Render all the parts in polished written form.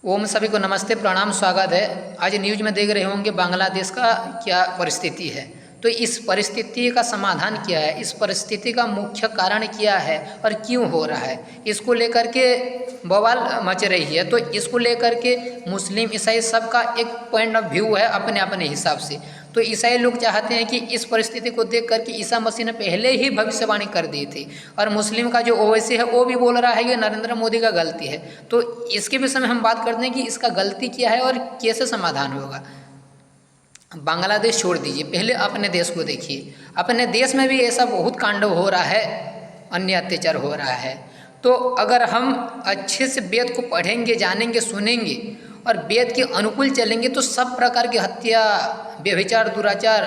ओम सभी को नमस्ते प्रणाम स्वागत है। आज न्यूज में देख रहे होंगे बांग्लादेश का क्या परिस्थिति है। तो इस परिस्थिति का समाधान क्या है, इस परिस्थिति का मुख्य कारण क्या है और क्यों हो रहा है, इसको लेकर के बवाल मच रही है। तो इसको लेकर के मुस्लिम ईसाई सबका एक पॉइंट ऑफ व्यू है अपने अपने हिसाब से। तो ईसाई लोग चाहते हैं कि इस परिस्थिति को देख करके ईसा मसीह ने पहले ही भविष्यवाणी कर दी थी, और मुस्लिम का जो ओवैसी है वो भी बोल रहा है कि नरेंद्र मोदी का गलती है। तो इसके विषय में हम बात करते हैं कि इसका गलती क्या है और कैसे समाधान होगा। बांग्लादेश छोड़ दीजिए, पहले अपने देश को देखिए। अपने देश में भी ऐसा बहुत कांड हो रहा है, अन्य अत्याचार हो रहा है। तो अगर हम अच्छे से वेद को पढ़ेंगे, जानेंगे, सुनेंगे और वेद के अनुकूल चलेंगे तो सब प्रकार की हत्या, व्यभिचार, दुराचार,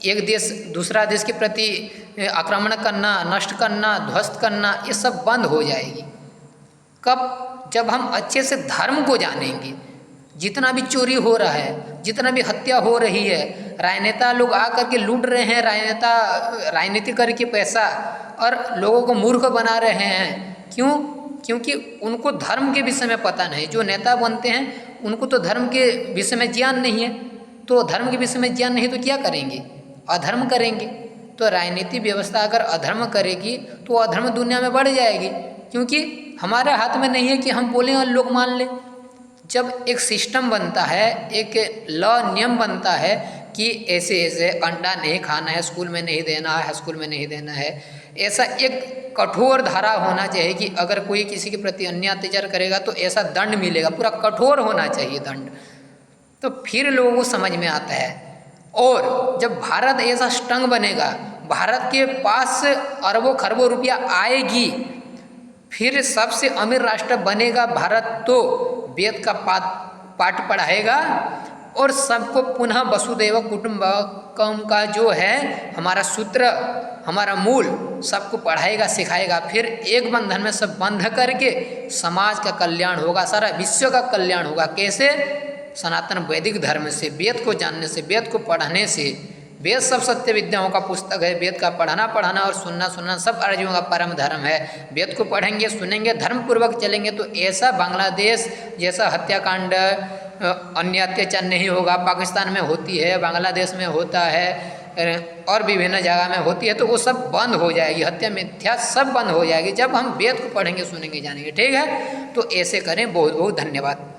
एक देश दूसरा देश के प्रति आक्रमण करना, नष्ट करना, ध्वस्त करना, ये सब बंद हो जाएगी। कब? जब हम अच्छे से धर्म को जानेंगे। जितना भी चोरी हो रहा है, जितना भी हत्या हो रही है, राजनेता लोग आकर के लूट रहे हैं, राजनीति करके पैसा और लोगों को मूर्ख बना रहे हैं। क्यों? क्योंकि उनको धर्म के विषय में पता नहीं। जो नेता बनते हैं उनको तो धर्म के विषय में ज्ञान नहीं है। तो धर्म के विषय में ज्ञान नहीं तो क्या करेंगे? अधर्म करेंगे। तो राजनीति व्यवस्था अगर अधर्म करेगी तो अधर्म दुनिया में बढ़ जाएगी, क्योंकि हमारे हाथ में नहीं है कि हम बोलें और लोग मान लें। जब एक सिस्टम बनता है, एक लॉ नियम बनता है कि ऐसे ऐसे अंडा नहीं खाना है, स्कूल में नहीं देना है, स्कूल में नहीं देना है, ऐसा एक कठोर धारा होना चाहिए कि अगर कोई किसी के प्रति अन्याय अत्याचार करेगा तो ऐसा दंड मिलेगा, पूरा कठोर होना चाहिए दंड। तो फिर लोगों को समझ में आता है। और जब भारत ऐसा स्ट्रॉन्ग बनेगा, भारत के पास अरबों खरबों रुपया आएगी, फिर सबसे अमीर राष्ट्र बनेगा भारत, तो वेद का पाठ पढ़ाएगा और सबको पुनः वसुदैव कुटुंबकम का जो है हमारा सूत्र, हमारा मूल, सबको पढ़ाएगा, सिखाएगा। फिर एक बंधन में सब बंध करके समाज का कल्याण होगा, सारा विश्व का कल्याण होगा। कैसे? सनातन वैदिक धर्म से, वेद को जानने से, वेद को पढ़ने से। वेद सब सत्य विद्याओं का पुस्तक है। वेद का पढ़ना और सुनना सब अर्जुन का परम धर्म है। वेद को पढ़ेंगे, सुनेंगे, धर्म पूर्वक चलेंगे तो ऐसा बांग्लादेश जैसा हत्याकांड, अन्य अत्याचार नहीं होगा। पाकिस्तान में होती है, बांग्लादेश में होता है और विभिन्न जगह में होती है, तो वो सब बंद हो जाएगी। हत्या, मिथ्या सब बंद हो जाएगी जब हम वेद को पढ़ेंगे, सुनेंगे, जानेंगे। ठीक है, तो ऐसे करें। बहुत बहुत धन्यवाद।